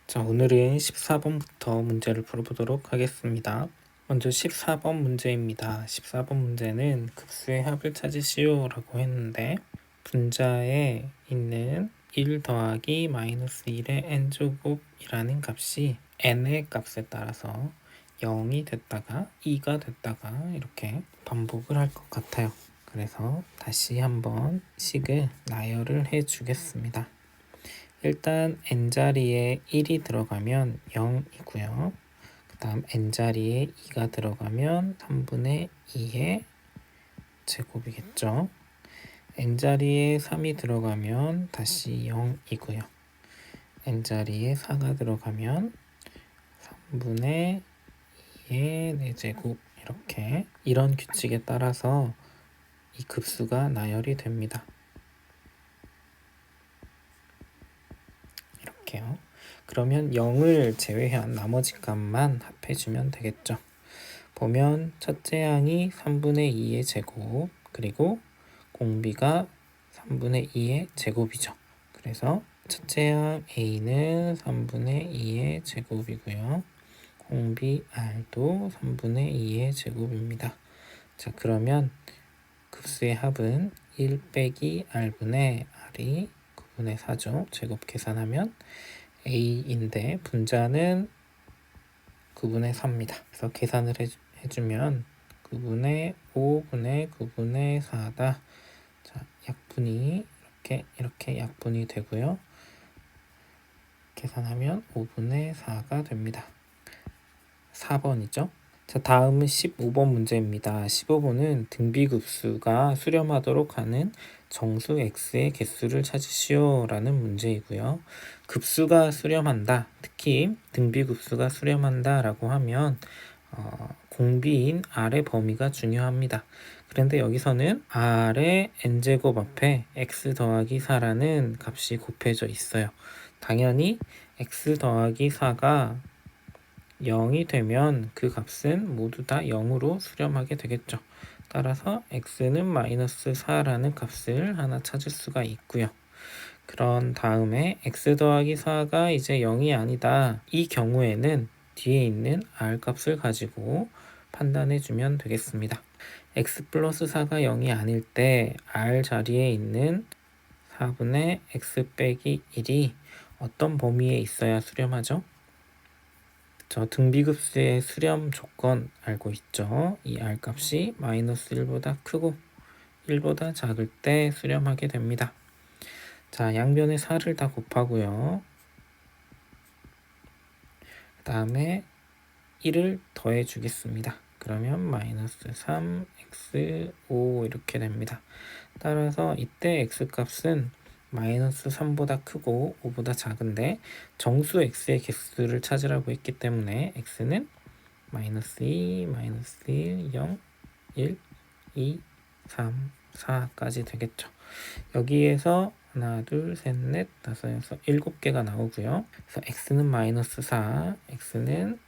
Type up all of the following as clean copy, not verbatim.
자, 오늘은 14번부터 문제를 풀어보도록 하겠습니다. 먼저 14번 문제입니다. 14번 문제는 급수의 합을 찾으시오 라고 했는데 분자에 있는 1 더하기 마이너스 1의 n제곱이라는 값이 n의 값에 따라서 0이 됐다가 2가 됐다가 이렇게 반복을 할 것 같아요. 그래서 다시 한번 식을 나열을 해 주겠습니다. 일단 n자리에 1이 들어가면 0이고요. 그 다음 n자리에 2가 들어가면 3분의 2의 제곱이겠죠. n자리에 3이 들어가면 다시 0이고요. n자리에 4가 들어가면 3분의 2의 4제곱 이렇게 이런 규칙에 따라서 이 급수가 나열이 됩니다. 이렇게요. 그러면 0을 제외한 나머지 값만 합해주면 되겠죠. 보면 첫째 항이 3분의 2의 제곱 그리고 공비가 3분의 2의 제곱이죠. 그래서 첫째 항 A는 3분의 2의 제곱이고요. 공비 R도 3분의 2의 제곱입니다. 자, 그러면 급수의 합은 1 빼기 R분의 R이 9분의 4죠. 제곱 계산하면 A인데 분자는 9분의 4입니다. 그래서 계산을 해주면 9분의 5분의 9분의 4다. 자, 약분이 이렇게 약분이 되고요. 계산하면 5분의 4가 됩니다. 4번이죠. 자, 다음은 15번 문제입니다. 15번은 등비급수가 수렴하도록 하는 정수 x의 개수를 찾으시오 라는 문제이고요. 급수가 수렴한다, 특히 등비급수가 수렴한다 라고 하면 공비인 r의 범위가 중요합니다. 그런데 여기서는 r의 n제곱 앞에 x 더하기 4라는 값이 곱해져 있어요. 당연히 x 더하기 4가 0이 되면 그 값은 모두 다 0으로 수렴하게 되겠죠. 따라서 x는 마이너스 4라는 값을 하나 찾을 수가 있고요. 그런 다음에 x 더하기 4가 이제 0이 아니다. 이 경우에는 뒤에 있는 r 값을 가지고 판단해 주면 되겠습니다. x 플러스 4가 0이 아닐 때 r 자리에 있는 4분의 x 빼기 1이 어떤 범위에 있어야 수렴하죠? 저 등비급수의 수렴 조건 알고 있죠? 이 r 값이 마이너스 1보다 크고 1보다 작을 때 수렴하게 됩니다. 자, 양변에 4를 다 곱하고요. 그 다음에 1을 더해 주겠습니다. 그러면 마이너스 3, x, 5 이렇게 됩니다. 따라서 이때 x 값은 마이너스 3보다 크고 5보다 작은데 정수 x의 개수를 찾으라고 했기 때문에 x는 마이너스 2, 마이너스 1, 0, 1, 2, 3, 4까지 되겠죠. 여기에서 하나, 둘, 셋, 넷, 다섯, 여섯, 7개가 나오고요. 그래서 x는 마이너스 4, x는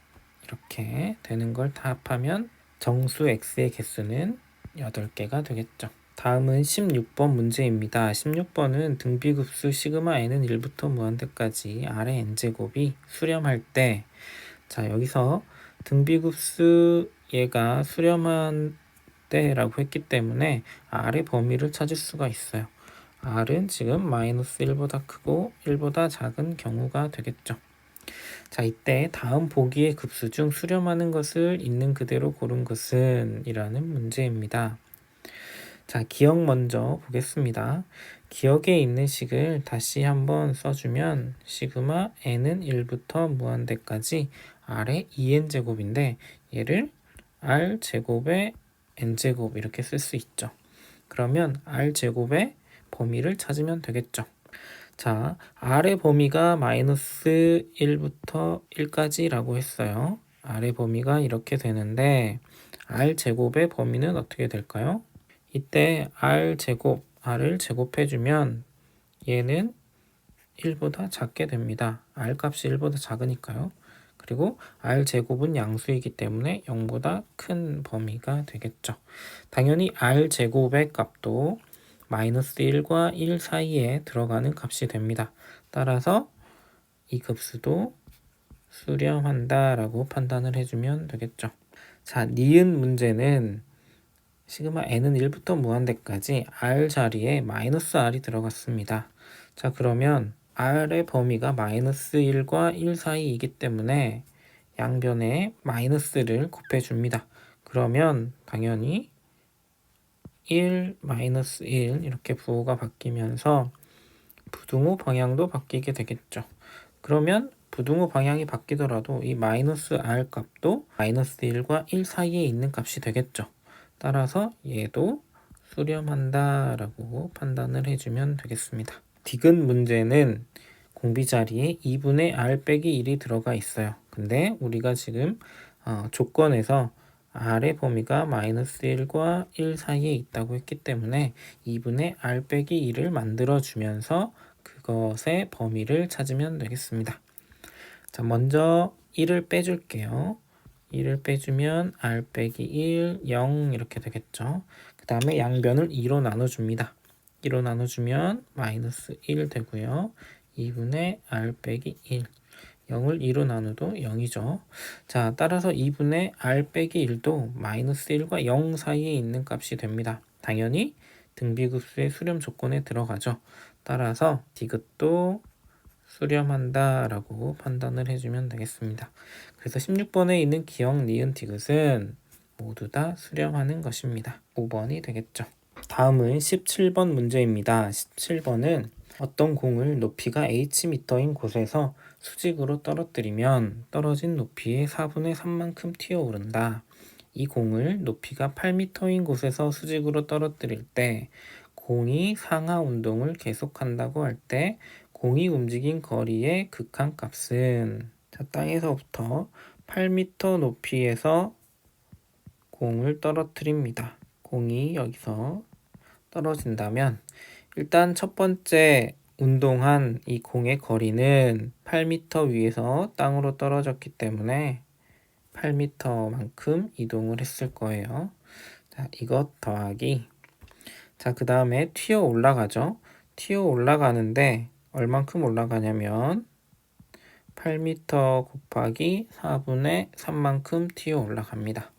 이렇게 되는 걸 다 합하면 정수 x의 개수는 8개가 되겠죠. 다음은 16번 문제입니다. 16번은 등비급수 시그마 n은 1부터 무한대까지 r의 n제곱이 수렴할 때, 자, 여기서 등비급수 얘가 수렴한 때라고 했기 때문에 r의 범위를 찾을 수가 있어요. r은 지금 마이너스 1보다 크고 1보다 작은 경우가 되겠죠. 자, 이때 다음 보기의 급수 중 수렴하는 것을 있는 그대로 고른 것은 이라는 문제입니다. 자, 기억 먼저 보겠습니다. 기억에 있는 식을 다시 한번 써주면 시그마 n은 1부터 무한대까지 r의 2n제곱인데 얘를 r제곱의 n제곱 이렇게 쓸 수 있죠. 그러면 r제곱의 범위를 찾으면 되겠죠. 자, r의 범위가 마이너스 1부터 1까지 라고 했어요. r의 범위가 이렇게 되는데 r제곱의 범위는 어떻게 될까요? 이때 r제곱, r을 제곱해주면 얘는 1보다 작게 됩니다. r 값이 1보다 작으니까요. 그리고 r제곱은 양수이기 때문에 0보다 큰 범위가 되겠죠. 당연히 r제곱의 값도 마이너스 1과 1 사이에 들어가는 값이 됩니다. 따라서 이 급수도 수렴한다 라고 판단을 해주면 되겠죠. 자, 니은 문제는 시그마 n은 1부터 무한대까지 r 자리에 마이너스 r이 들어갔습니다. 자, 그러면 r의 범위가 마이너스 1과 1 사이이기 때문에 양변에 마이너스를 곱해줍니다. 그러면 당연히 1, 마이너스 1 이렇게 부호가 바뀌면서 부등호 방향도 바뀌게 되겠죠. 그러면 부등호 방향이 바뀌더라도 이 마이너스 r 값도 마이너스 1과 1 사이에 있는 값이 되겠죠. 따라서 얘도 수렴한다 라고 판단을 해주면 되겠습니다. 디귿 문제는 공비 자리에 2분의 r 빼기 1이 들어가 있어요. 근데 우리가 지금 조건에서 r의 범위가 마이너스 1과 1 사이에 있다고 했기 때문에 2분의 r 빼기 1을 만들어주면서 그것의 범위를 찾으면 되겠습니다. 자, 먼저 1을 빼줄게요. 1을 빼주면 r 빼기 1, 0 이렇게 되겠죠. 그 다음에 양변을 2로 나눠줍니다. 2로 나눠주면 마이너스 1 되고요. 2분의 r 빼기 1, 0을 2로 나눠도 0이죠. 자, 따라서 2분의 r 빼기 1도 마이너스 1과 0 사이에 있는 값이 됩니다. 당연히 등비급수의 수렴 조건에 들어가죠. 따라서 디귿도 수렴한다 라고 판단을 해주면 되겠습니다. 그래서 16번에 있는 기역, 니은, 디귿은 모두 다 수렴하는 것입니다. 5번이 되겠죠. 다음은 17번 문제입니다. 17번은 어떤 공을 높이가 hm인 곳에서 수직으로 떨어뜨리면 떨어진 높이의 4분의 3만큼 튀어오른다. 이 공을 높이가 8m인 곳에서 수직으로 떨어뜨릴 때 공이 상하 운동을 계속한다고 할 때 공이 움직인 거리의 극한값은, 자, 땅에서부터 8m 높이에서 공을 떨어뜨립니다. 공이 여기서 떨어진다면 일단 첫 번째 운동한 이 공의 거리는 8m 위에서 땅으로 떨어졌기 때문에 8m만큼 이동을 했을 거예요. 자, 이것 더하기, 자, 그 다음에 튀어 올라가죠. 튀어 올라가는데 얼만큼 올라가냐면 8m 곱하기 4분의 3만큼 튀어 올라갑니다.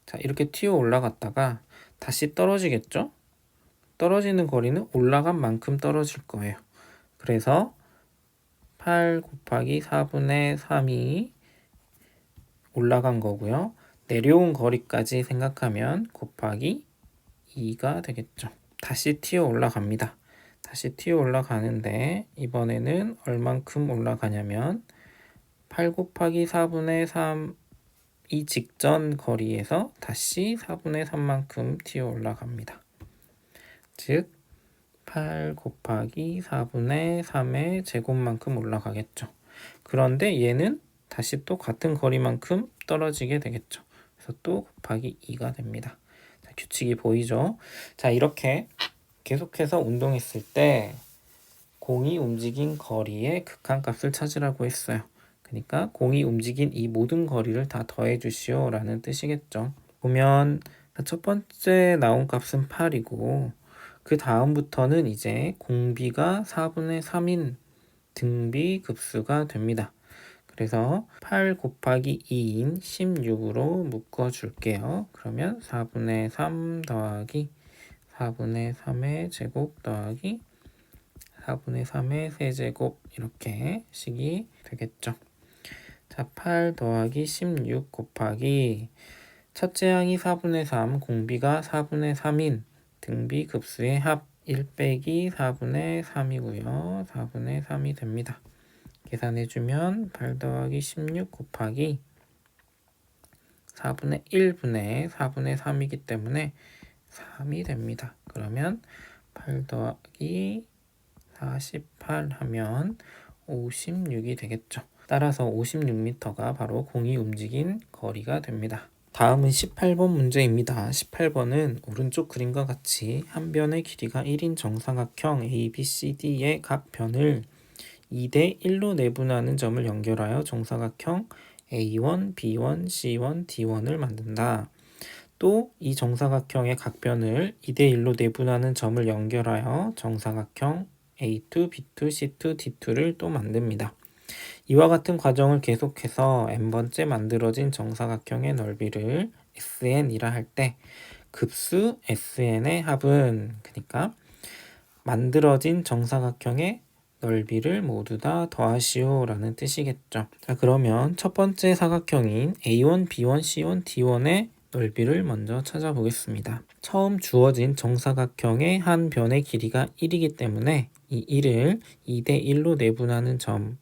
자, 이렇게 튀어 올라갔다가 다시 떨어지겠죠? 떨어지는 거리는 올라간 만큼 떨어질 거예요. 그래서 8 곱하기 4분의 3이 올라간 거고요. 내려온 거리까지 생각하면 곱하기 2가 되겠죠. 다시 튀어 올라갑니다. 다시 튀어 올라가는데 이번에는 얼만큼 올라가냐면 8 곱하기 4분의 3 이 직전 거리에서 다시 4분의 3만큼 튀어 올라갑니다. 즉 8 곱하기 4분의 3의 제곱만큼 올라가겠죠. 그런데 얘는 다시 또 같은 거리만큼 떨어지게 되겠죠. 그래서 또 곱하기 2가 됩니다. 자, 규칙이 보이죠? 자, 이렇게 계속해서 운동했을 때 공이 움직인 거리의 극한값을 찾으라고 했어요. 그러니까 공이 움직인 이 모든 거리를 다 더해 주시오 라는 뜻이겠죠. 보면 첫 번째 나온 값은 8이고 그 다음부터는 이제 공비가 4분의 3인 등비 급수가 됩니다. 그래서 8 곱하기 2인 16으로 묶어 줄게요. 그러면 4분의 3 더하기 4분의 3의 제곱 더하기 4분의 3의 세제곱 이렇게 식이 되겠죠. 자, 8 더하기 16 곱하기 첫째 항이 4분의 3, 공비가 4분의 3인 등비 급수의 합 1 빼기 4분의 3이고요. 4분의 3이 됩니다. 계산해주면 8 더하기 16 곱하기 4분의 1분의 4분의 3이기 때문에 3이 됩니다. 그러면 8 더하기 48 하면 56이 되겠죠. 따라서 56m가 바로 공이 움직인 거리가 됩니다. 다음은 18번 문제입니다. 18번은 오른쪽 그림과 같이 한 변의 길이가 1인 정사각형 ABCD의 각 변을 2대 1로 내분하는 점을 연결하여 정사각형 A1, B1, C1, D1을 만든다. 또 이 정사각형의 각 변을 2대 1로 내분하는 점을 연결하여 정사각형 A2, B2, C2, D2를 또 만듭니다. 이와 같은 과정을 계속해서 n번째 만들어진 정사각형의 넓이를 SN이라 할 때 급수 SN의 합은, 그러니까 만들어진 정사각형의 넓이를 모두 다 더하시오 라는 뜻이겠죠. 자, 그러면 첫 번째 사각형인 A1, B1, C1, D1의 넓이를 먼저 찾아보겠습니다. 처음 주어진 정사각형의 한 변의 길이가 1이기 때문에 이 1을 2대 1로 내분하는 점,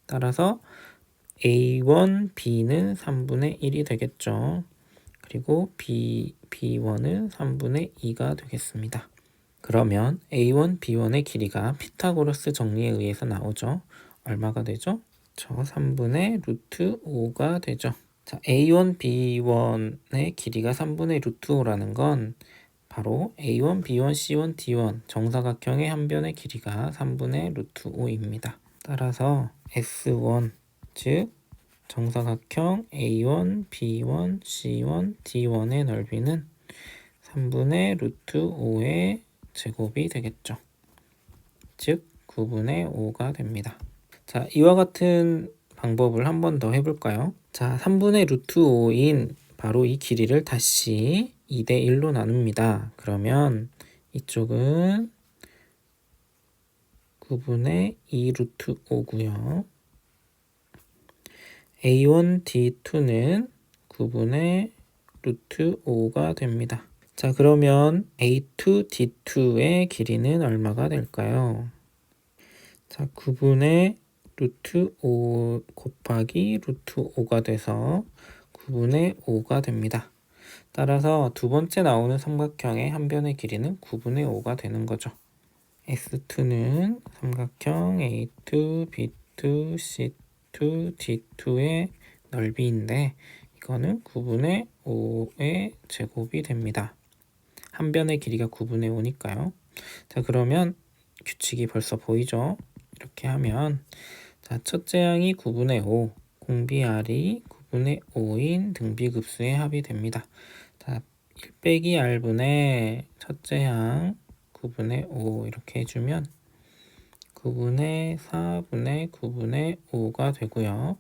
따라서 A1, B는 3분의 1이 되겠죠. 그리고 B1은 3분의 2가 되겠습니다. 그러면 A1, B1의 길이가 피타고라스 정리에 의해서 나오죠. 얼마가 되죠? 저 3분의 루트 5가 되죠. 자, A1, B1의 길이가 3분의 루트 5라는 건 바로 A1, B1, C1, D1 정사각형의 한 변의 길이가 3분의 루트 5입니다. 따라서 S1, 즉 정사각형 A1, B1, C1, D1의 넓이는 3분의 루트 5의 제곱이 되겠죠. 즉 9분의 5가 됩니다. 자, 이와 같은 방법을 한 번 더 해볼까요? 자, 3분의 루트 5인 바로 이 길이를 다시 2대 1로 나눕니다. 그러면 이쪽은 9분의 2 루트 5고요. A1, D2는 9분의 루트 5가 됩니다. 자, 그러면 A2, D2의 길이는 얼마가 될까요? 자, 9분의 루트 5 곱하기 루트 5가 돼서 9분의 5가 됩니다. 따라서 두 번째 나오는 삼각형의 한 변의 길이는 9분의 5가 되는 거죠. S2는 삼각형 A2, B2, C2, D2의 넓이인데 이거는 9분의 5의 제곱이 됩니다. 한 변의 길이가 9분의 5니까요. 자, 그러면 규칙이 벌써 보이죠? 이렇게 하면 자, 첫째 항이 9분의 5, 공비 R이 9분의 5인 등비급수의 합이 됩니다. 자, 1 빼기 R분의 첫째 항 9분의 5 이렇게 해주면 9분의 4분의 9분의 5가 되고요.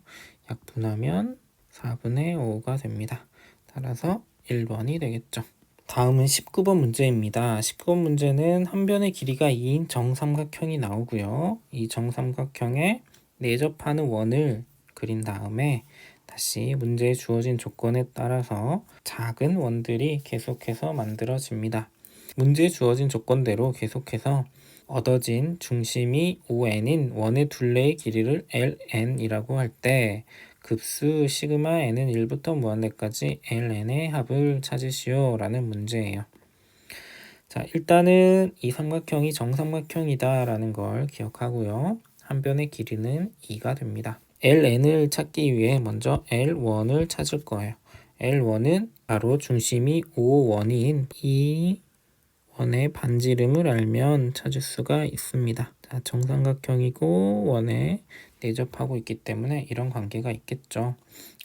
약분하면 4분의 5가 됩니다. 따라서 1번이 되겠죠. 다음은 19번 문제입니다. 19번 문제는 한 변의 길이가 2인 정삼각형이 나오고요. 이 정삼각형에 내접하는 원을 그린 다음에 다시 문제에 주어진 조건에 따라서 작은 원들이 계속해서 만들어집니다. 문제에 주어진 조건대로 계속해서 얻어진 중심이 ON인 원의 둘레의 길이를 LN이라고 할 때 급수 시그마 n은 1부터 무한대까지 ln의 합을 찾으시오 라는 문제예요. 자, 일단은 이 삼각형이 정삼각형이다 라는 걸 기억하고요. 한 변의 길이는 2가 됩니다. ln을 찾기 위해 먼저 L1을 찾을 거예요. L1은 바로 중심이 O1인 이 원의 반지름을 알면 찾을 수가 있습니다. 자, 정삼각형이고 원에 내접하고 있기 때문에 이런 관계가 있겠죠.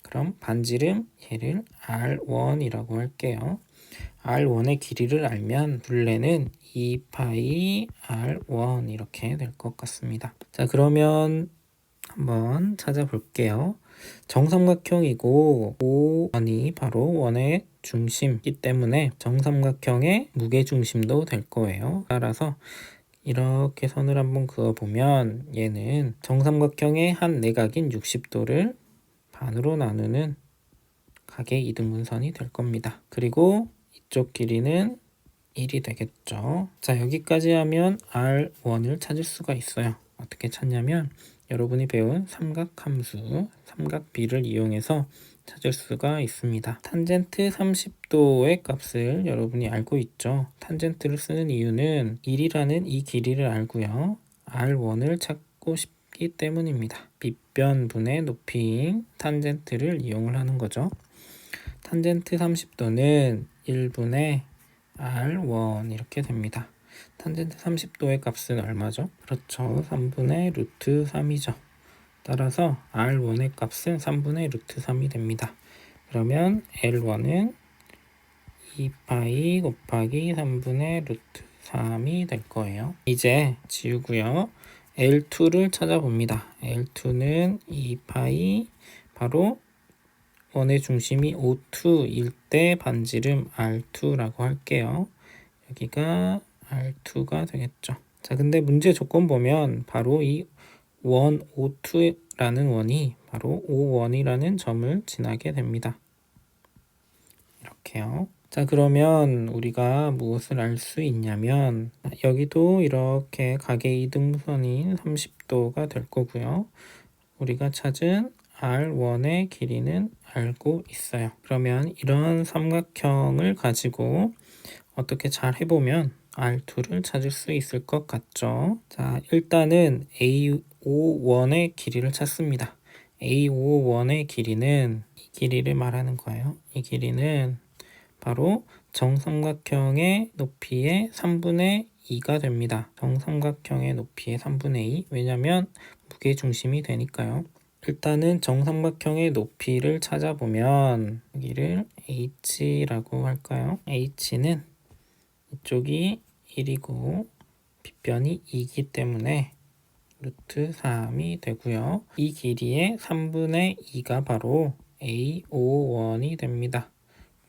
그럼 반지름 얘를 R1이라고 할게요. R1의 길이를 알면 둘레는 2파이 R1 이렇게 될 것 같습니다. 자, 그러면 한번 찾아볼게요. 정삼각형이고 O1이 바로 원의 중심이기 때문에 정삼각형의 무게중심도 될 거예요. 따라서 이렇게 선을 한번 그어보면 얘는 정삼각형의 한 내각인 60도를 반으로 나누는 각의 이등분선이 될 겁니다. 그리고 이쪽 길이는 1이 되겠죠. 자, 여기까지 하면 R1을 찾을 수가 있어요. 어떻게 찾냐면 여러분이 배운 삼각함수, 삼각비를 이용해서 찾을 수가 있습니다. 탄젠트 30도의 값을 여러분이 알고 있죠. 탄젠트를 쓰는 이유는 1이라는 이 길이를 알고요. R1을 찾고 싶기 때문입니다. 밑변분의 높이인 탄젠트를 이용을 하는 거죠. 탄젠트 30도는 1분의 R1 이렇게 됩니다. 탄젠트 30도의 값은 얼마죠? 그렇죠. 3분의 루트 3이죠. 따라서 R1의 값은 3분의 루트 3이 됩니다. 그러면 L1은 2파이 곱하기 3분의 루트 3이 될 거예요. 이제 지우고요. L2를 찾아봅니다. L2는 2파이 바로 원의 중심이 O2일 때 반지름 R2라고 할게요. 여기가 R2가 되겠죠. 자, 근데 문제 조건 보면 바로 이 원 O2라는 원이 바로 O1이라는 점을 지나게 됩니다. 이렇게요. 자, 그러면 우리가 무엇을 알 수 있냐면 여기도 이렇게 각의 이등분선인 30도가 될 거고요. 우리가 찾은 R1의 길이는 알고 있어요. 그러면 이런 삼각형을 가지고 어떻게 잘 해보면 R2를 찾을 수 있을 것 같죠? 자, 일단은 A51의 길이를 찾습니다. A51의 길이는 이 길이를 말하는 거예요. 이 길이는 바로 정삼각형의 높이의 3분의 2가 됩니다. 정삼각형의 높이의 3분의 2. 왜냐면 무게중심이 되니까요. 일단은 정삼각형의 높이를 찾아보면 여기를 h라고 할까요? h는 이쪽이 1이고 빗변이 2이기 때문에 루트 3이 되고요. 이 길이의 3분의 2가 바로 A51이 됩니다.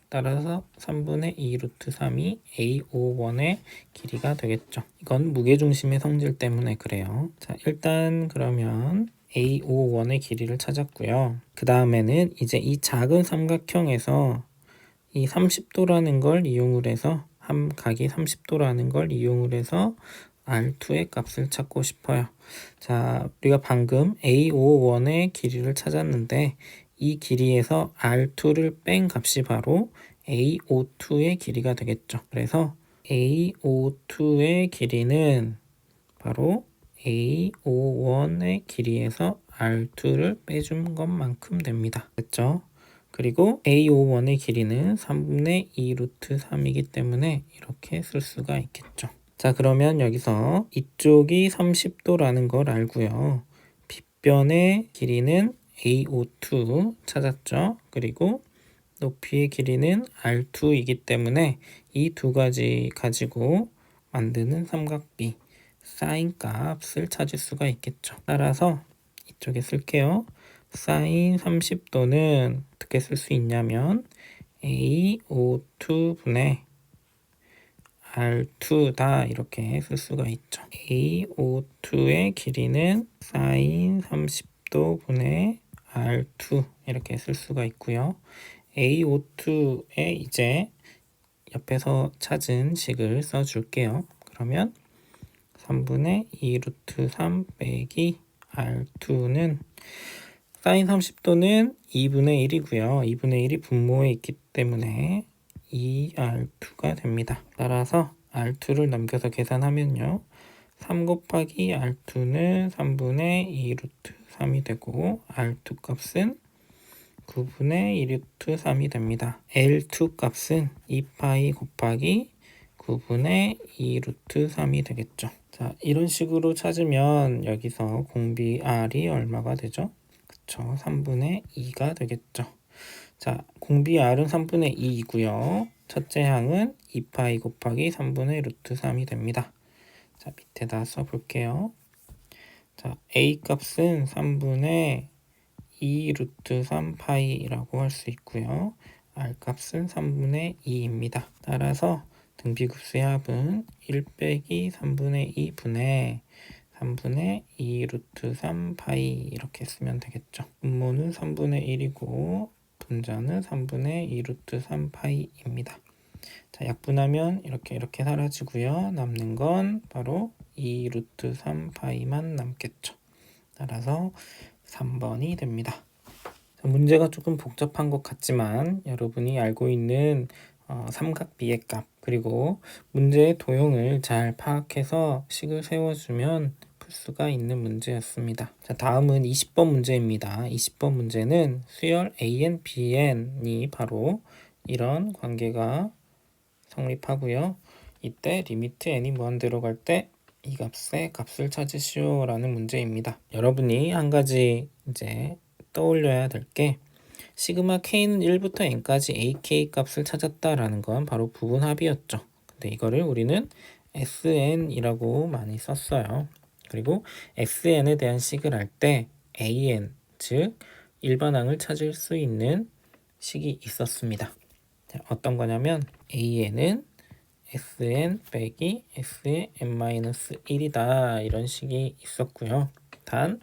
따라서 3분의 2 루트 3이 A51의 길이가 되겠죠. 이건 무게중심의 성질 때문에 그래요. 자, 일단 그러면 A51의 길이를 찾았고요. 그 다음에는 이제 이 작은 삼각형에서 이 30도라는 걸 이용을 해서 각이 30도라는 걸 이용을 해서 R2의 값을 찾고 싶어요. 자, 우리가 방금 A51의 길이를 찾았는데 이 길이에서 R2를 뺀 값이 바로 A52의 길이가 되겠죠. 그래서 A52의 길이는 바로 A51의 길이에서 R2를 빼준 것만큼 됩니다. 됐죠? 그리고 A51의 길이는 3분의 2 루트 3이기 때문에 이렇게 쓸 수가 있겠죠. 자, 그러면 여기서 이쪽이 30도라는 걸 알고요. 빗변의 길이는 A52 찾았죠. 그리고 높이의 길이는 R2이기 때문에 이 두 가지 가지고 만드는 삼각비 사인 값을 찾을 수가 있겠죠. 따라서 이쪽에 쓸게요. 사인 30도는 어떻게 쓸 수 있냐면 A52분의 R2다 이렇게 쓸 수가 있죠. A52의 길이는 사인 30도 분의 R2 이렇게 쓸 수가 있고요. A52에 이제 옆에서 찾은 식을 써줄게요. 그러면 3분의 2 루트 3 빼기 R2는 사인 30도는 2분의 1이고요. 2분의 1이 분모에 있기 때문에 2R2가 됩니다. 따라서 R2를 넘겨서 계산하면요. 3 곱하기 R2는 3분의 2 루트 3이 되고 R2 값은 9분의 2 루트 3이 됩니다. L2 값은 2파이 곱하기 9분의 2 루트 3이 되겠죠. 자, 이런 식으로 찾으면 여기서 공비 R이 얼마가 되죠? 그쵸, 3분의 2가 되겠죠. 자, 공비 R은 3분의 2이고요. 첫째 항은 2파이 곱하기 3분의 루트 3이 됩니다. 자, 밑에다 써볼게요. 자, A 값은 3분의 2 루트 3파이라고 할 수 있고요. R 값은 3분의 2입니다. 따라서 등비급수의 합은 1 빼기 3분의 2분의 3분의 2 루트 3파이 이렇게 쓰면 되겠죠. 분모는 3분의 1이고 분자는 3분의 2 루트 3파이입니다. 자, 약분하면 이렇게 사라지고요. 남는 건 바로 2 루트 3파이만 남겠죠. 따라서 3번이 됩니다. 자, 문제가 조금 복잡한 것 같지만 여러분이 알고 있는 삼각비의 값 그리고 문제의 도형을 잘 파악해서 식을 세워주면 풀 수가 있는 문제였습니다. 자, 다음은 20번 문제입니다. 20번 문제는 수열 AN, BN이 바로 이런 관계가 성립하고요. 이때 리미트 n이 무한대로 갈 때 이 값의 값을 찾으시오 라는 문제입니다. 여러분이 한 가지 이제 떠올려야 될 게 시그마 k는 1부터 n까지 ak 값을 찾았다라는 건 바로 부분 합이었죠. 근데 이거를 우리는 sn이라고 많이 썼어요. 그리고 xn에 대한 식을 할 때 an, 즉 일반항을 찾을 수 있는 식이 있었습니다. 자, 어떤 거냐면 an은 sn 빼기 s의 n-1이다 이런 식이 있었고요. 단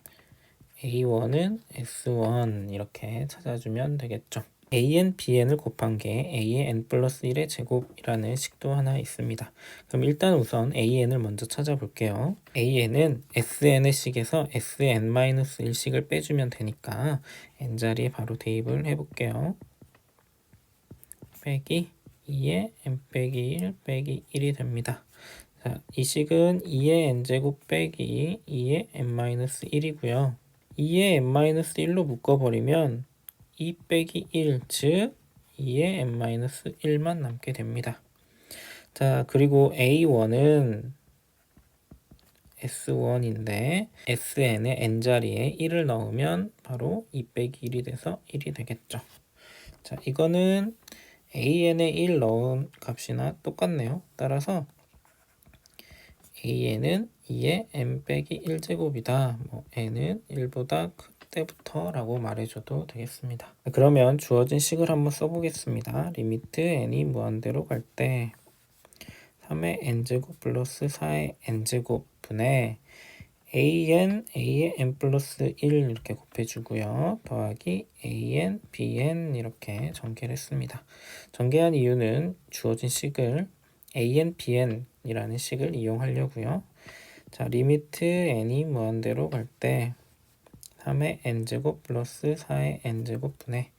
a1은 s1 이렇게 찾아주면 되겠죠. an, bn을 곱한 게 a의 n 플러스 1의 제곱이라는 식도 하나 있습니다. 그럼 일단 우선 an을 먼저 찾아볼게요. an은 sn의 식에서 sn-1식을 빼주면 되니까 n자리에 바로 대입을 해볼게요. 빼기 2의 n 빼기 1 빼기 1이 됩니다. 자, 이 식은 2의 n제곱 빼기 2의 n-1이고요. 2의 n-1로 묶어버리면 2 빼기 1, 즉 2의 n-1만 남게 됩니다. 자, 그리고 a1은 s1인데 sn의 n자리에 1을 넣으면 바로 2 빼기 1이 돼서 1이 되겠죠. 자, 이거는 an에 1 넣은 값이나 똑같네요. 따라서 an은 2의 n 빼기 1제곱이다. n은 1보다 큰 때부터 라고 말해줘도 되겠습니다. 그러면 주어진 식을 한번 써보겠습니다. 리미트 n이 무한대로 갈 때 3의 n제곱 플러스 4의 n제곱 분의 a의 n 플러스 1 이렇게 곱해주고요. 더하기 an, bn 이렇게 전개를 했습니다. 전개한 이유는 주어진 식을 an, bn 이라는 식을 이용하려고요. 자, 리미트 n이 무한대로 갈 때 3의 n제곱 플러스 4의 n제곱 분의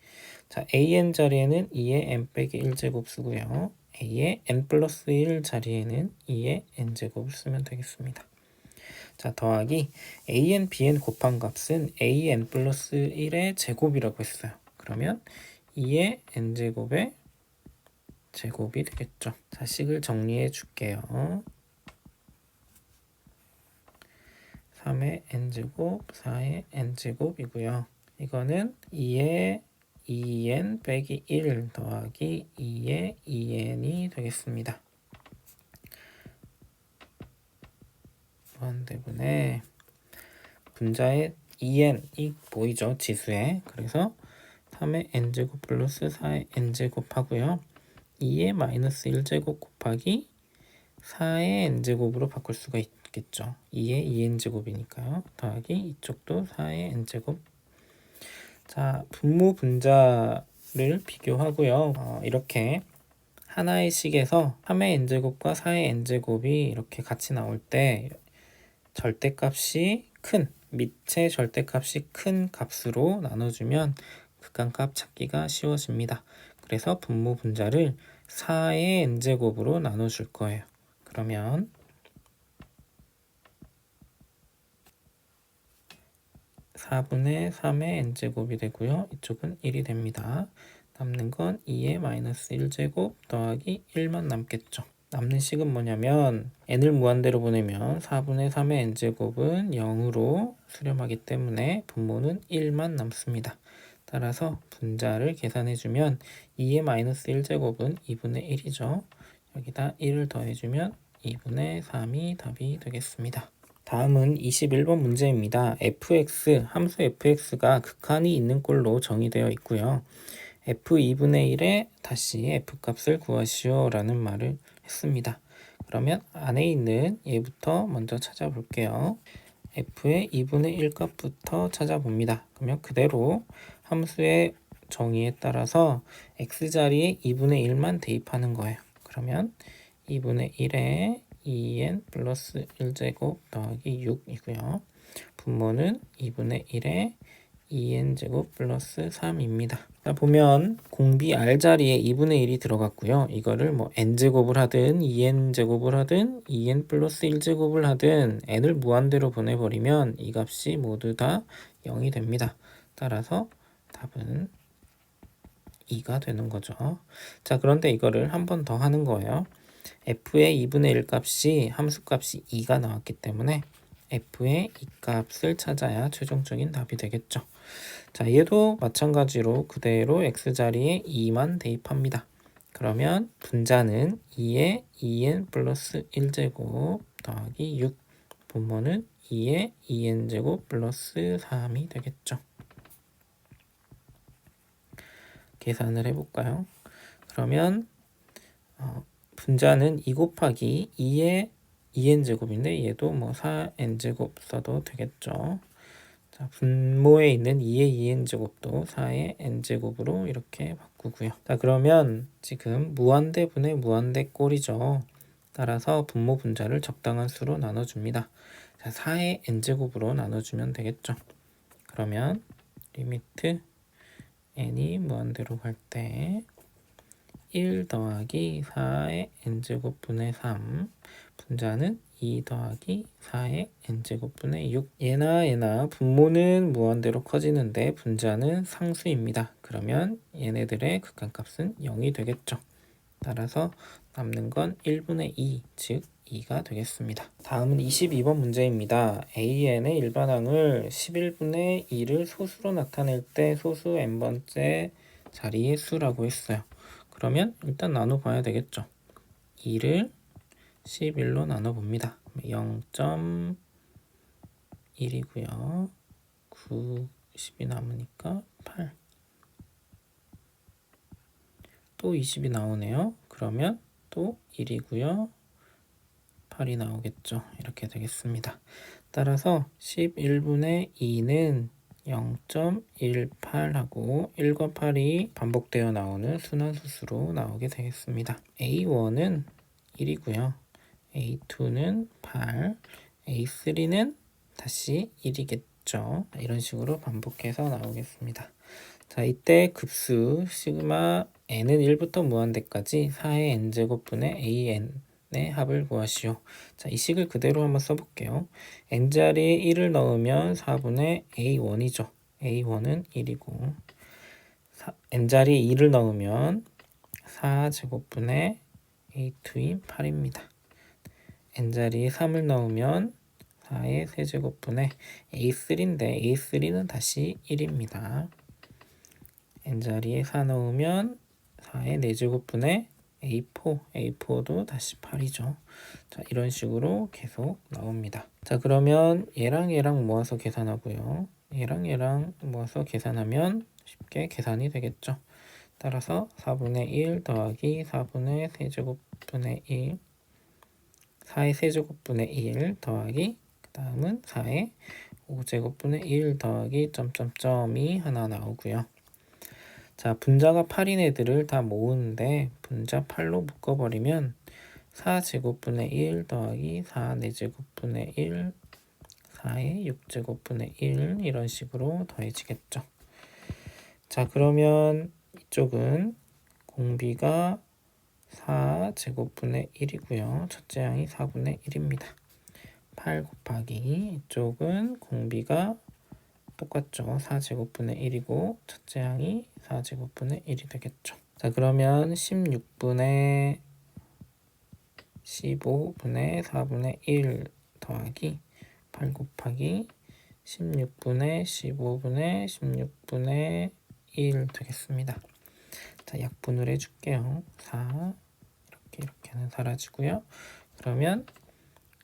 자, an 자리에는 2의 n 빼기 1제곱 쓰고요. a의 n 플러스 1 자리에는 2의 n제곱을 쓰면 되겠습니다. 자, 더하기 an, bn 곱한 값은 an 플러스 1의 제곱이라고 했어요. 그러면 2의 n제곱의 제곱이 되겠죠. 자, 식을 정리해 줄게요. 3의 n제곱, 4의 n제곱이고요. 이거는 2의 2n 빼기 1 더하기 2의 2n이 되겠습니다. 무한대분의 분자의 2n이 보이죠? 지수에. 그래서 3의 n제곱 플러스 4의 n제곱 하고요. 2의 마이너스 1제곱 곱하기 4의 n제곱으로 바꿀 수가 있겠죠. 2의 2n제곱이니까요. 더하기 이쪽도 4의 n제곱. 자, 분모 분자를 비교하고요. 이렇게 하나의 식에서 3의 n제곱과 4의 n제곱이 이렇게 같이 나올 때 절대값이 큰, 밑의 절대값이 큰 값으로 나눠주면 극한값 찾기가 쉬워집니다. 그래서 분모 분자를 4의 n제곱으로 나눠줄 거예요. 그러면 4분의 3의 n제곱이 되고요. 이쪽은 1이 됩니다. 남는 건 2의 마이너스 1제곱 더하기 1만 남겠죠. 남는 식은 뭐냐면 n을 무한대로 보내면 4분의 3의 n제곱은 0으로 수렴하기 때문에 분모는 1만 남습니다. 따라서 분자를 계산해주면 2의 마이너스 1제곱은 2분의 1이죠. 여기다 1을 더해주면 2분의 3이 답이 되겠습니다. 다음은 21번 문제입니다. fx, 함수 fx가 극한이 있는 꼴로 정의되어 있고요. f2분의 1에 다시 f값을 구하시오 라는 말을 했습니다. 그러면 안에 있는 얘부터 먼저 찾아볼게요. f의 2분의 1 값부터 찾아봅니다. 그러면 그대로 함수의 정의에 따라서 x자리에 2분의 1만 대입하는 거예요. 그러면 2분의 1에 2n 플러스 1제곱 더하기 6이고요. 분모는 2분의 1에 2n제곱 플러스 3입니다. 자, 보면 공비 r자리에 2분의 1이 들어갔고요. 이거를 뭐 n제곱을 하든 2n제곱을 하든 2n 플러스 1제곱을 하든 n을 무한대로 보내버리면 이 값이 모두 다 0이 됩니다. 따라서 답은 2가 되는 거죠. 자, 그런데 이거를 한 번 더 하는 거예요. f의 2분의 1 값이 함수값이 2가 나왔기 때문에 f의 이 값을 찾아야 최종적인 답이 되겠죠. 자, 얘도 마찬가지로 그대로 x자리에 2만 대입합니다. 그러면 분자는 2의 2n 플러스 1제곱 더하기 6, 분모는 2의 2n제곱 플러스 3이 되겠죠. 계산을 해볼까요? 그러면 분자는 2 곱하기 2의 2n제곱인데 얘도 뭐 4n제곱 써도 되겠죠. 자, 분모에 있는 2의 2n제곱도 4의 n제곱으로 이렇게 바꾸고요. 자, 그러면 지금 무한대분의 무한대 꼴이죠. 따라서 분모 분자를 적당한 수로 나눠줍니다. 자, 4의 n제곱으로 나눠주면 되겠죠. 그러면 리미트 n이 무한대로 갈 때 1 더하기 4의 n제곱분의 3 분자는 2 더하기 4의 n제곱분의 6 얘나 분모는 무한대로 커지는데 분자는 상수입니다. 그러면 얘네들의 극한값은 0이 되겠죠. 따라서 남는 건 1분의 2, 즉 2가 되겠습니다. 다음은 22번 문제입니다. AN의 일반항을 11분의 2를 소수로 나타낼 때 소수 n번째 자리의 수라고 했어요. 그러면 일단 나눠봐야 되겠죠. 2를 11로 나눠봅니다. 0.1이고요. 9, 10이 남으니까 8. 또 20이 나오네요. 그러면 또 1이고요. 8이 나오겠죠. 이렇게 되겠습니다. 따라서 11분의 2는 0.18하고 1과 8이 반복되어 나오는 순환수수로 나오게 되겠습니다. A1은 1이고요. A2는 8, A3는 다시 1이겠죠. 이런 식으로 반복해서 나오겠습니다. 자, 이때 급수 시그마 n은 1부터 무한대까지 4의 n제곱분의 an의 합을 구하시오. 자, 이 식을 그대로 한번 써볼게요. n자리에 1을 넣으면 4분의 a1이죠. a1은 1이고 n자리에 2를 넣으면 4제곱분의 a2인 8입니다. n자리에 3을 넣으면 4의 세제곱분의 a3인데 a3는 다시 1입니다. n자리에 4 넣으면 4의 4제곱분의 A4도 다시 8이죠. 자, 이런 식으로 계속 나옵니다. 자, 그러면 얘랑 모아서 계산하고요. 얘랑 모아서 계산하면 쉽게 계산이 되겠죠. 따라서 4분의 1 더하기 4분의 세제곱분의 1 4의 세제곱분의 1 더하기 그 다음은 4의 5제곱분의 1 더하기 점점점이 하나 나오고요. 자, 분자가 8인 애들을 다 모으는데 분자 8로 묶어버리면 4제곱분의 1 더하기 4 4제곱분의 1 4의 6제곱분의 1 이런 식으로 더해지겠죠. 자, 그러면 이쪽은 공비가 4제곱분의 1이고요. 첫째 항이 4분의 1입니다. 8 곱하기 이쪽은 공비가 똑같죠. 4제곱분의 1이고 첫째 항이 4제곱분의 1이 되겠죠. 자, 그러면 16분의 15분의 4분의 1 더하기 8 곱하기 16분의 15분의 16분의 1 되겠습니다. 자, 약분을 해줄게요. 4 이렇게는 사라지고요. 그러면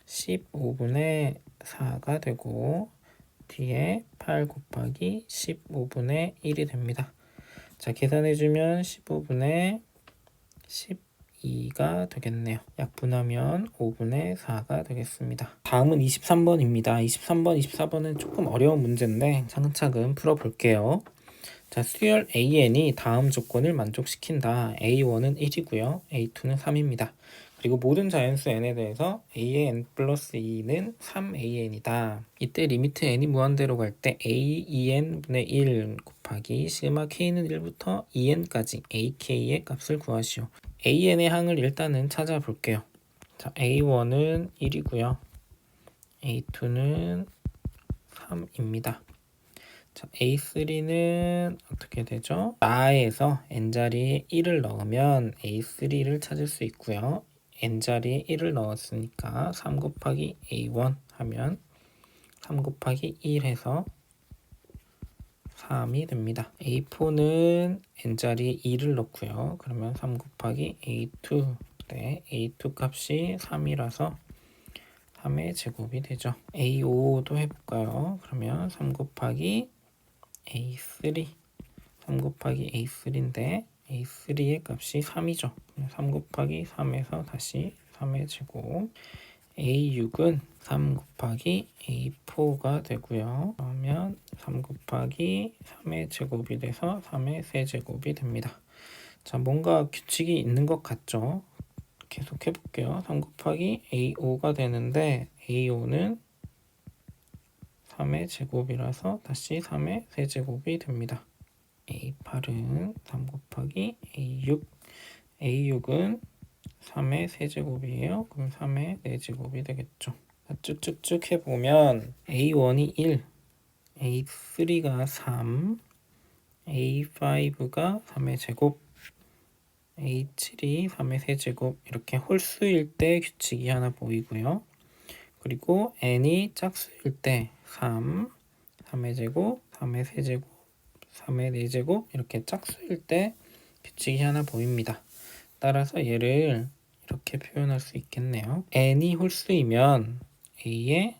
15분의 4가 되고 뒤에 8 곱하기 15분의 1이 됩니다. 자, 계산해주면 15분의 12가 되겠네요. 약분하면 5분의 4가 되겠습니다. 다음은 23번입니다. 23번, 24번은 조금 어려운 문제인데 차근차근 풀어볼게요. 자, 수열 AN이 다음 조건을 만족시킨다. A1은 1이고요. A2는 3입니다. 그리고 모든 자연수 n에 대해서 an 플러스 2는 3an이다. 이때 리미트 n이 무한대로 갈 때 a 2n분의 1 곱하기 시그마 k는 1부터 2n까지 ak의 값을 구하시오. an의 항을 일단은 찾아볼게요. 자, a1은 1이고요. a2는 3입니다. 자, A3는 어떻게 되죠? 나에서 n자리에 1을 넣으면 A3를 찾을 수 있고요. n자리에 1을 넣었으니까 3 곱하기 A1 하면 3 곱하기 1 해서 3이 됩니다. A4는 n자리에 2를 넣고요. 그러면 3 곱하기 A2 네, A2 값이 3이라서 3의 제곱이 되죠. A5도 해볼까요? 그러면 3 곱하기 A3 3 곱하기 A3인데 A3의 값이 3이죠. 3 곱하기 3에서 다시 3의 제곱. A6은 3 곱하기 A4가 되고요. 그러면 3 곱하기 3의 제곱이 돼서 3의 세제곱이 됩니다. 자, 뭔가 규칙이 있는 것 같죠? 계속 해볼게요. 3 곱하기 A5가 되는데 A5는 3의 제곱이라서 다시 3의 세제곱이 됩니다. A8은 3 곱하기 A6 A6은 3의 세제곱이에요. 그럼 3의 4제곱이 되겠죠. 쭉쭉쭉 해보면 A1이 1 A3가 3 A5가 3의 제곱 A7이 3의 세제곱 이렇게 홀수일 때 규칙이 하나 보이고요. 그리고 n이 짝수일 때 3, 3의 제곱, 3의 세제곱, 3의 4제곱 이렇게 짝수일 때 규칙이 하나 보입니다. 따라서 얘를 이렇게 표현할 수 있겠네요. n이 홀수이면 a의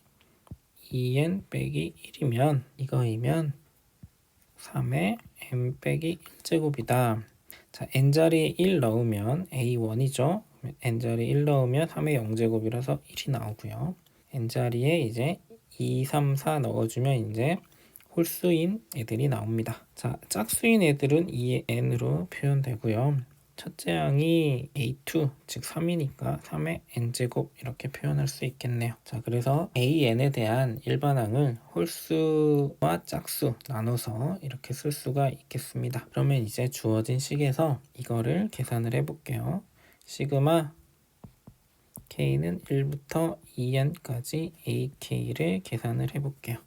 2n 빼기 1이면 이거이면 3의 n 빼기 1제곱이다. 자, n자리에 1 넣으면 a1이죠. n자리에 1 넣으면 3의 0제곱이라서 1이 나오고요. n자리에 이제 2, 3, 4 넣어주면 이제 홀수인 애들이 나옵니다. 자, 짝수인 애들은 2n으로 표현되고요. 첫째 항이 a2 즉 3이니까 3의 n제곱 이렇게 표현할 수 있겠네요. 자, 그래서 an에 대한 일반항을 홀수와 짝수 나눠서 이렇게 쓸 수가 있겠습니다. 그러면 이제 주어진 식에서 이거를 계산을 해볼게요. 시그마 k는 1부터 2n까지 ak를 계산을 해볼게요.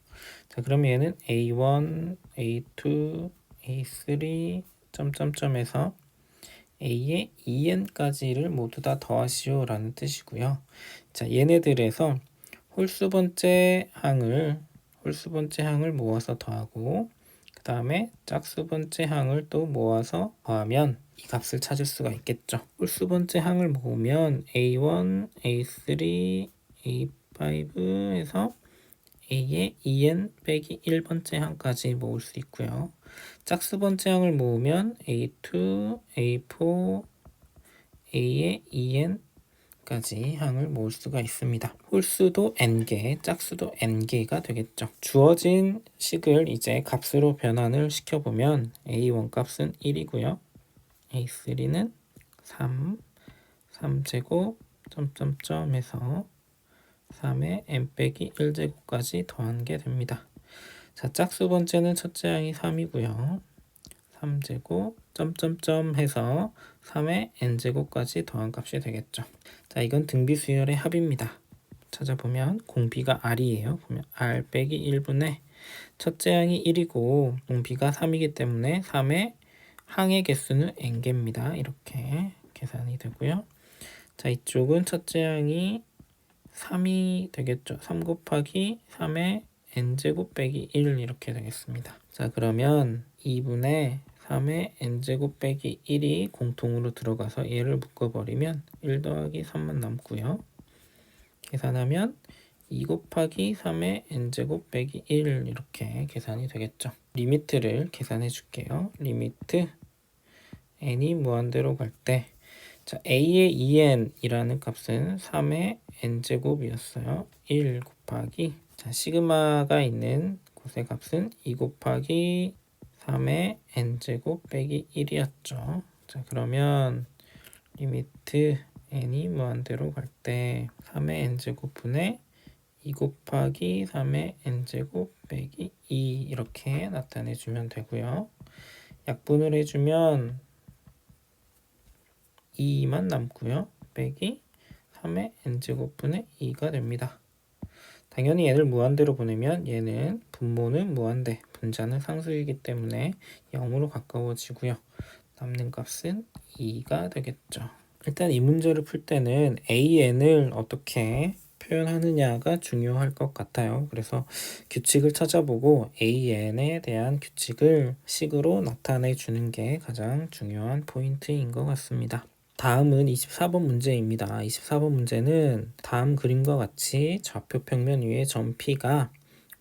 자, 그러면 얘는 a1, a2, a3 점점점에서 a의 2n까지를 모두 다 더하시오 라는 뜻이고요. 자, 얘네들에서 홀수 번째 항을 모아서 더하고 그 다음에 짝수 번째 항을 또 모아서 더하면 이 값을 찾을 수가 있겠죠. 홀수 번째 항을 모으면 a1, a3, a5 해서 a의 2n 빼기 1번째 항까지 모을 수 있고요. 짝수 번째 항을 모으면 a2, a4, a의 2n까지 항을 모을 수가 있습니다. 홀수도 n개, 짝수도 n개가 되겠죠. 주어진 식을 이제 값으로 변환을 시켜보면 a1 값은 1이고요. a3는 3, 3제곱 점점점 해서 3의 n 빼기 1제곱까지 더한 게 됩니다. 자, 짝수 번째는 첫째 항이 3이고요. 3제곱 점점점 해서 3의 n제곱까지 더한 값이 되겠죠. 자, 이건 등비수열의 합입니다. 찾아보면 공비가 r이에요. 그러면 r 빼기 1분의 첫째 항이 1이고 공비가 3이기 때문에 3의 항의 개수는 n개입니다. 이렇게 계산이 되고요. 자, 이쪽은 첫째 항이 3이 되겠죠. 3 곱하기 3의 n제곱 빼기 1 이렇게 되겠습니다. 자, 그러면 2분의 3의 n제곱 빼기 1이 공통으로 들어가서 얘를 묶어버리면 1 더하기 3만 남고요. 계산하면 2 곱하기 3의 n제곱 빼기 1 이렇게 계산이 되겠죠. 리미트를 계산해 줄게요. 리미트 n이 무한대로 갈 때 자, a의 2n이라는 값은 3의 n제곱이었어요. 1 곱하기 자, 시그마가 있는 곳의 값은 2 곱하기 3의 n제곱 빼기 1이었죠. 자, 그러면 리미트 n이 무한대로 갈 때 3의 n제곱분의 2 곱하기 3의 n제곱 빼기 2 이렇게 나타내주면 되고요. 약분을 해주면 2만 남고요. 빼기 3의 n제곱분의 2가 됩니다. 당연히 얘를 무한대로 보내면 얘는 분모는 무한대, 분자는 상수이기 때문에 0으로 가까워지고요. 남는 값은 2가 되겠죠. 일단 이 문제를 풀 때는 an을 어떻게 표현하느냐가 중요할 것 같아요. 그래서 규칙을 찾아보고 an에 대한 규칙을 식으로 나타내 주는 게 가장 중요한 포인트인 것 같습니다. 다음은 24번 문제입니다. 24번 문제는 다음 그림과 같이 좌표 평면 위에 점 P가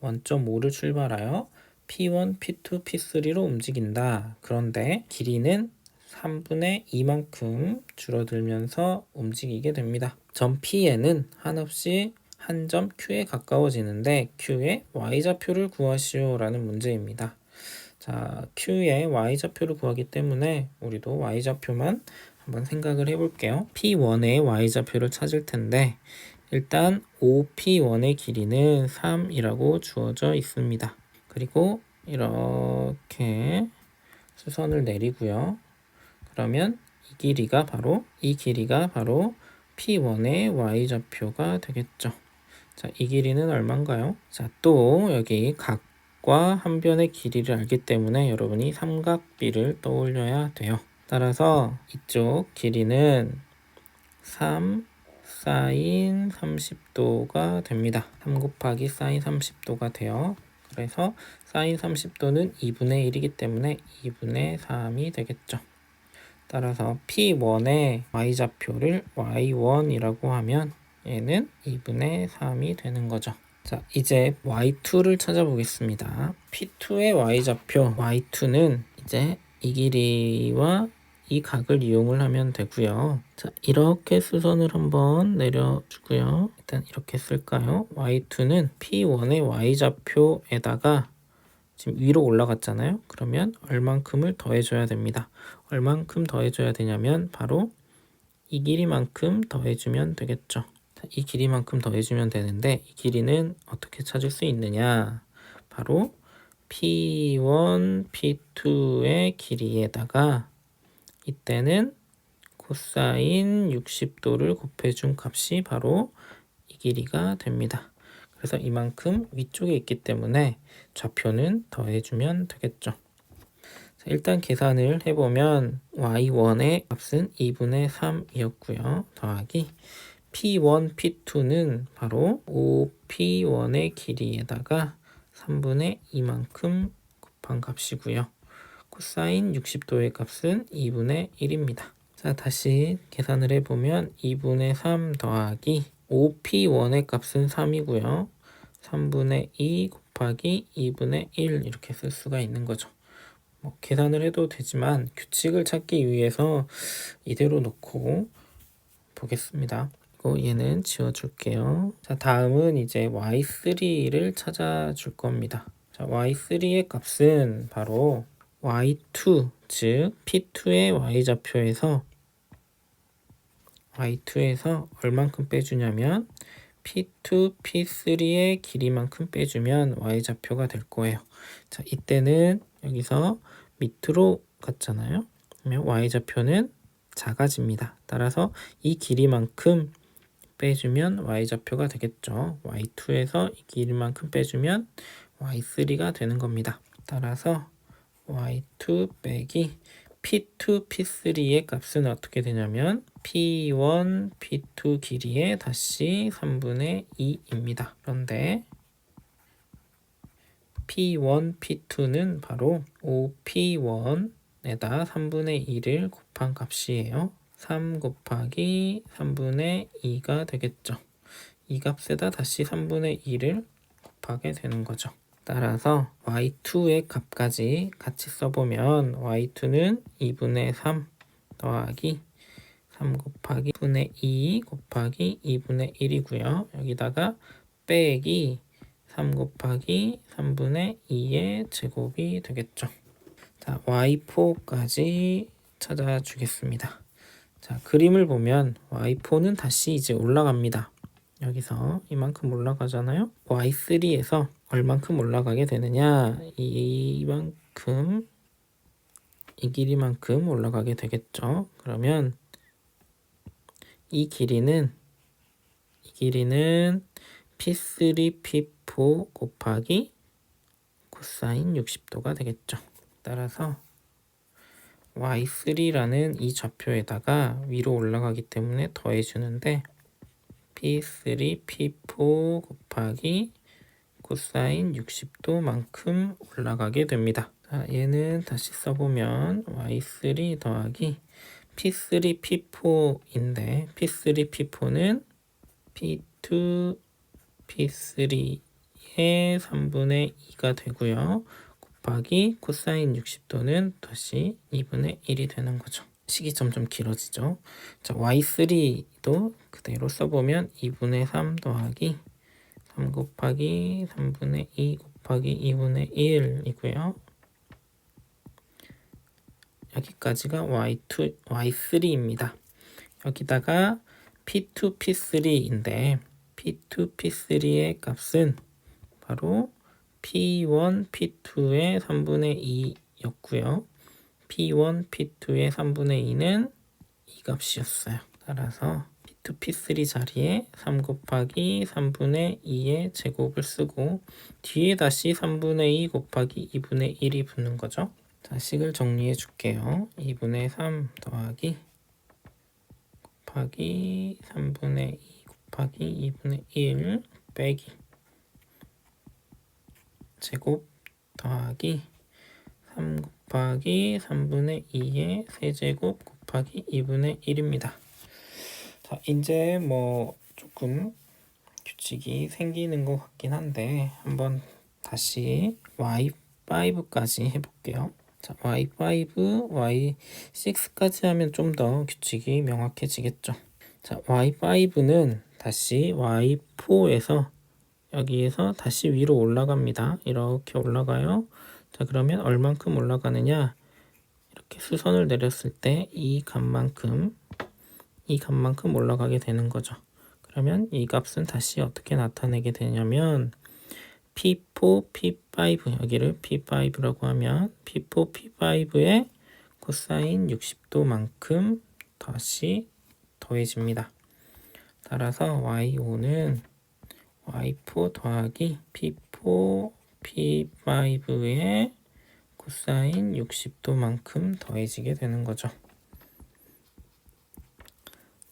1.5를 출발하여 P1, P2, P3로 움직인다. 그런데 길이는 3분의 2만큼 줄어들면서 움직이게 됩니다. 점 P에는 한없이 한 점 Q에 가까워지는데 Q의 Y좌표를 구하시오 라는 문제입니다. 자, Q의 Y좌표를 구하기 때문에 우리도 Y좌표만 한번 생각을 해볼게요. P1의 Y좌표를 찾을 텐데 일단 OP1의 길이는 3이라고 주어져 있습니다. 그리고 이렇게 수선을 내리고요. 그러면 이 길이가 바로 P1의 Y좌표가 되겠죠. 자, 이 길이는 얼마인가요? 자, 또 여기 각과 한 변의 길이를 알기 때문에 여러분이 삼각비를 떠올려야 돼요. 따라서 이쪽 길이는 3 사인 30도가 됩니다. 3 곱하기 사인 30도가 돼요. 그래서 사인 30도는 2분의 1이기 때문에 2분의 3이 되겠죠. 따라서 P1의 Y좌표를 Y1이라고 하면 얘는 2분의 3이 되는 거죠. 자, 이제 Y2를 찾아보겠습니다. P2의 Y좌표 Y2는 이제 이 길이와 이 각을 이용을 하면 되고요. 자, 이렇게 수선을 한번 내려주고요. 일단 이렇게 쓸까요? Y2는 P1의 Y좌표에다가 지금 위로 올라갔잖아요. 그러면 얼만큼을 더해줘야 됩니다. 얼만큼 더해줘야 되냐면 바로 이 길이만큼 더해주면 되겠죠. 이 길이만큼 더해주면 되는데 이 길이는 어떻게 찾을 수 있느냐? 바로 P1, P2의 길이에다가 이때는 코사인 60도를 곱해준 값이 바로 이 길이가 됩니다. 그래서 이만큼 위쪽에 있기 때문에 좌표는 더해주면 되겠죠. 자, 일단 계산을 해보면 y1의 값은 2분의 3이었고요. 더하기 P1, P2는 바로 5P1의 길이에다가 3분의 2만큼 곱한 값이고요. 코사인 60도의 값은 2분의 1입니다. 자, 다시 계산을 해보면 2분의 3 더하기 5P1의 값은 3이고요. 3분의 2 곱하기 2분의 1 이렇게 쓸 수가 있는 거죠. 계산을 해도 되지만 규칙을 찾기 위해서 이대로 놓고 보겠습니다. 그리고 얘는 지워줄게요. 자, 다음은 이제 y3를 찾아줄 겁니다. 자, y3의 값은 바로 y2, 즉 p2의 y좌표에서 얼만큼 빼주냐면 P2, P3의 길이만큼 빼주면 Y좌표가 될 거예요. 자, 이때는 여기서 밑으로 갔잖아요. 그러면 Y좌표는 작아집니다. 따라서 이 길이만큼 빼주면 Y좌표가 되겠죠. Y2에서 이 길이만큼 빼주면 Y3가 되는 겁니다. 따라서 Y2 빼기 P2, P3의 값은 어떻게 되냐면 P1, P2 길이에 다시 3분의 2입니다. 그런데 P1, P2는 바로 5P1에다 3분의 2를 곱한 값이에요. 3 곱하기 3분의 2가 되겠죠. 이 값에다 다시 3분의 2를 곱하게 되는 거죠. 따라서 y2의 값까지 같이 써보면 y2는 2분의 3 더하기 3 곱하기 2분의 2 곱하기 2분의 1이고요. 여기다가 빼기 3 곱하기 3분의 2의 제곱이 되겠죠. 자, y4까지 찾아주겠습니다. 자, 그림을 보면 y4는 다시 이제 올라갑니다. 여기서 이만큼 올라가잖아요. y3에서 얼만큼 올라가게 되느냐, 이만큼, 이 길이만큼 올라가게 되겠죠. 그러면 이 길이는 P3, P4 곱하기 코사인 60도가 되겠죠. 따라서 y3라는 이 좌표에다가 위로 올라가기 때문에 더해주는데 P3, P4 곱하기 코사인 60도만큼 올라가게 됩니다. 자, 얘는 다시 써보면 y3 더하기 P3, P4인데 P3, P4는 P2, P3의 3분의 2가 되고요. 곱하기 코사인 60도는 다시 2분의 1이 되는 거죠. 식이 점점 길어지죠. 자, Y3도 그대로 써보면 2분의 3 더하기 3 곱하기 3분의 2 곱하기 2분의 1이고요. 여기까지가 Y3입니다. 여기다가 P2, P3인데 P2, P3의 값은 바로 P1, P2의 3분의 2였고요. P1, P2의 3분의 2는 이 값이었어요. 따라서 P2, P3 자리에 3 곱하기 3분의 2의 제곱을 쓰고 뒤에 다시 3분의 2 곱하기 2분의 1이 붙는 거죠. 자, 식을 정리해 줄게요. 2분의 3 더하기 곱하기 3분의 2 곱하기 2분의 1 빼기 제곱 더하기 3 곱하기 3분의 2의 세제곱 곱하기 2분의 1입니다. 자, 이제 뭐 조금 규칙이 생기는 것 같긴 한데 한번 다시 Y5까지 해볼게요. 자, Y5, Y6까지 하면 좀 더 규칙이 명확해지겠죠. 자, Y5는 다시 Y4에서 여기에서 다시 위로 올라갑니다. 이렇게 올라가요. 자, 그러면 얼만큼 올라가느냐? 이렇게 수선을 내렸을 때 이 값만큼 올라가게 되는 거죠. 그러면 이 값은 다시 어떻게 나타내게 되냐면 P4, P5 여기를 P5라고 하면 P4, P5의 코사인 60도만큼 다시 더해집니다. 따라서 Y5는 Y4 더하기 P4, P5의 코사인 60도만큼 더해지게 되는 거죠.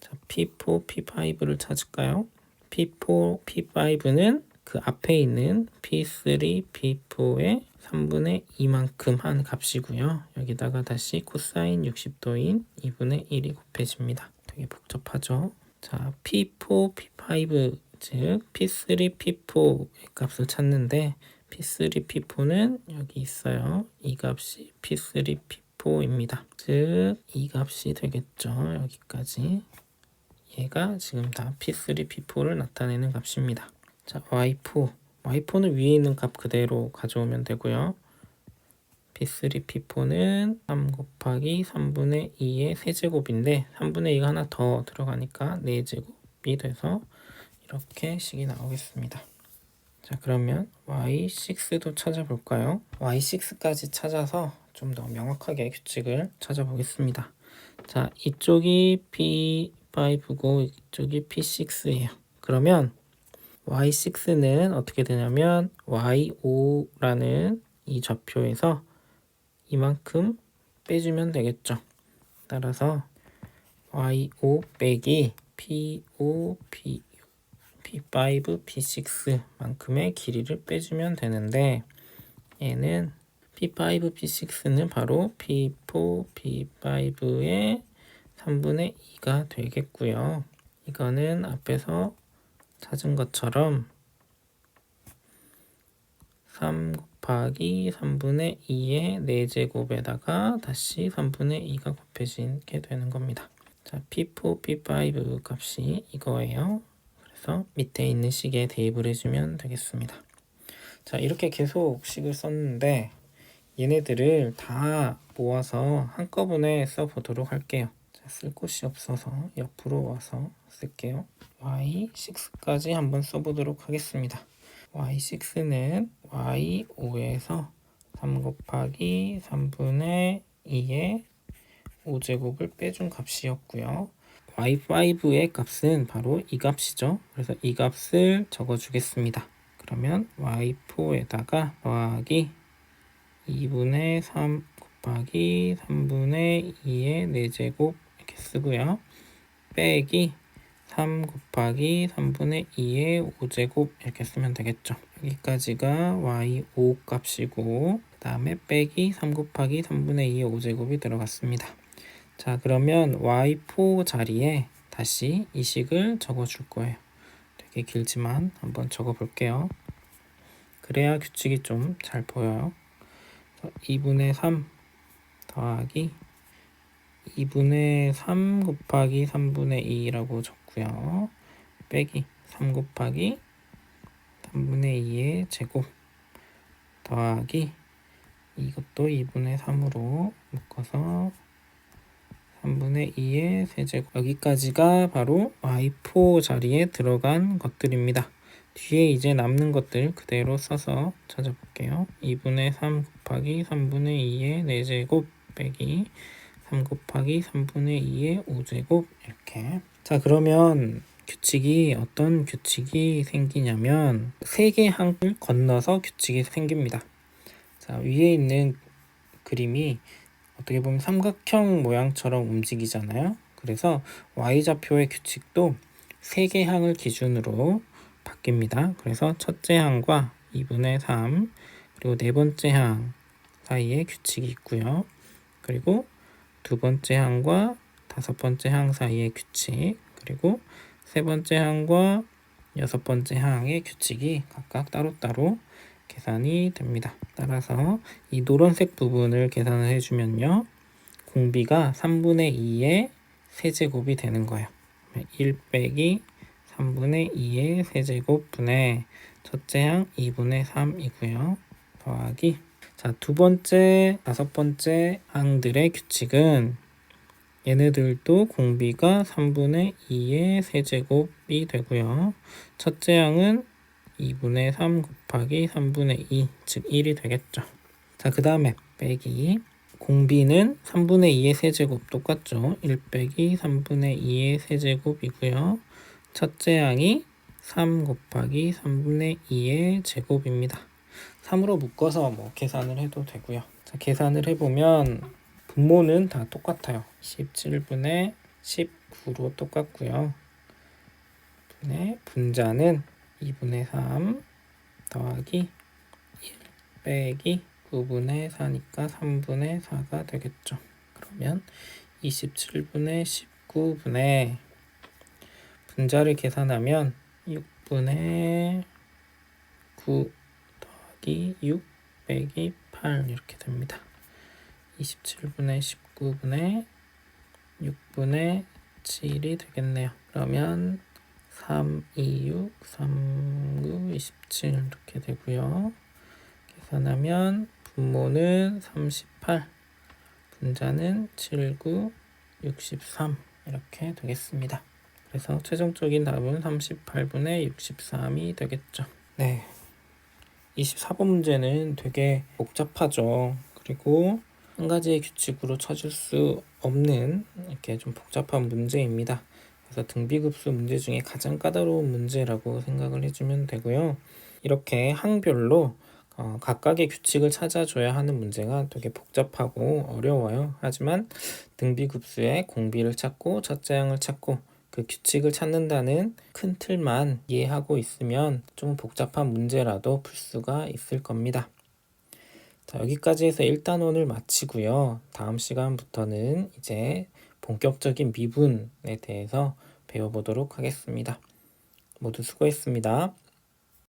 자, P4, P5를 찾을까요? P4, P5는 그 앞에 있는 P3, P4의 3분의 2만큼 한 값이고요. 여기다가 다시 코사인 60도인 2분의 1이 곱해집니다. 되게 복잡하죠? 자, P4, P5 즉 P3, P4의 값을 찾는데 P3, P4는 여기 있어요. 이 값이 P3, P4입니다. 즉 이 값이 되겠죠. 여기까지. 얘가 지금 다 P3, P4를 나타내는 값입니다. 자, Y4는 위에 있는 값 그대로 가져오면 되고요. P3, P4는 3 곱하기 3분의 2의 세제곱인데 3분의 2가 하나 더 들어가니까 4제곱이 돼서 이렇게 식이 나오겠습니다. 자, 그러면 Y6도 찾아볼까요? Y6까지 찾아서 좀 더 명확하게 규칙을 찾아보겠습니다. 자, 이쪽이 P5고 이쪽이 P6예요. 그러면 Y6는 어떻게 되냐면 Y5라는 이 좌표에서 이만큼 빼주면 되겠죠. 따라서 Y5 빼기 P5, P5, P6만큼의 길이를 빼주면 되는데 얘는 P5, P6는 바로 P4, P5의 3분의 2가 되겠고요. 이거는 앞에서 찾은 것처럼 3 곱하기 3분의 2의 4제곱에다가 다시 3분의 2가 곱해지게 되는 겁니다. 자, P4, P5 값이 이거예요. 그래서 밑에 있는 식에 대입을 해주면 되겠습니다. 자, 이렇게 계속 식을 썼는데 얘네들을 다 모아서 한꺼번에 써보도록 할게요. 자, 쓸 곳이 없어서 옆으로 와서 쓸게요. Y6까지 한번 써보도록 하겠습니다. Y6는 Y5에서 3 곱하기 3분의 2의 5제곱을 빼준 값이었고요. Y5의 값은 바로 이 값이죠. 그래서 이 값을 적어주겠습니다. 그러면 Y4에다가 더하기 2분의 3 곱하기 3분의 2의 4제곱 이렇게 쓰고요. 빼기 3 곱하기 3분의 2의 5제곱 이렇게 쓰면 되겠죠. 여기까지가 Y5 값이고 그 다음에 빼기 3 곱하기 3분의 2의 5제곱이 들어갔습니다. 자, 그러면 y4 자리에 다시 이 식을 적어 줄 거예요. 되게 길지만 한번 적어 볼게요. 그래야 규칙이 좀 잘 보여요. 2분의 3 더하기 2분의 3 곱하기 3분의 2라고 적고요. 빼기 3 곱하기 3분의 2의 제곱 더하기 이것도 2분의 3으로 묶어서 3분의 2의 세제곱. 여기까지가 바로 y4 자리에 들어간 것들입니다. 뒤에 이제 남는 것들 그대로 써서 찾아볼게요. 2분의 3 곱하기 3분의 2의 4제곱 빼기 3 곱하기 3분의 2의 5제곱 이렇게. 자, 그러면 규칙이 어떤 규칙이 생기냐면 3개 항을 건너서 규칙이 생깁니다. 자, 위에 있는 그림이 어떻게 보면 삼각형 모양처럼 움직이잖아요. 그래서 y좌표의 규칙도 3개 항을 기준으로 바뀝니다. 그래서 첫째 항과 2분의 3 그리고 네 번째 항 사이에 규칙이 있고요. 그리고 두 번째 항과 다섯 번째 항 사이의 규칙, 그리고 세 번째 항과 여섯 번째 항의 규칙이 각각 따로따로 계산이 됩니다. 따라서 이 노란색 부분을 계산을 해주면요. 공비가 3분의 2의 세제곱이 되는 거예요. 1 빼기 3분의 2의 세제곱분의 첫째 항 2분의 3이고요. 더하기 자, 두 번째, 다섯 번째 항들의 규칙은 얘네들도 공비가 3분의 2의 세제곱이 되고요. 첫째 항은 2분의 3 곱하기 3분의 2, 즉 1이 되겠죠. 자, 그 다음에 빼기 공비는 3분의 2의 세제곱 똑같죠. 1 빼기 3분의 2의 세제곱이고요. 첫째 항이 3 곱하기 3분의 2의 제곱입니다. 3으로 묶어서 계산을 해도 되고요. 자, 계산을 해보면 분모는 다 똑같아요. 17분의 19로 똑같고요. 분자는 2분의 3 더하기 1 빼기 9분의 4니까 3분의 4가 되겠죠. 그러면 27분의 19분의 분자를 계산하면 6분의 9 더하기 6 빼기 8 이렇게 됩니다. 27분의 19분의 6분의 7이 되겠네요. 그러면 3, 2, 6, 3, 9, 27 이렇게 되고요. 계산하면 분모는 38, 분자는 7, 9, 63 이렇게 되겠습니다. 그래서 최종적인 답은 38분의 63이 되겠죠. 네, 24번 문제는 되게 복잡하죠. 그리고 한 가지의 규칙으로 찾을 수 없는 이렇게 좀 복잡한 문제입니다. 그래서 등비급수 문제 중에 가장 까다로운 문제라고 생각을 해주면 되고요. 이렇게 항별로 각각의 규칙을 찾아줘야 하는 문제가 되게 복잡하고 어려워요. 하지만 등비급수의 공비를 찾고 첫째 항을 찾고 그 규칙을 찾는다는 큰 틀만 이해하고 있으면 좀 복잡한 문제라도 풀 수가 있을 겁니다. 자, 여기까지 해서 1단원을 마치고요. 다음 시간부터는 이제 본격적인 미분에 대해서 배워보도록 하겠습니다. 모두 수고했습니다.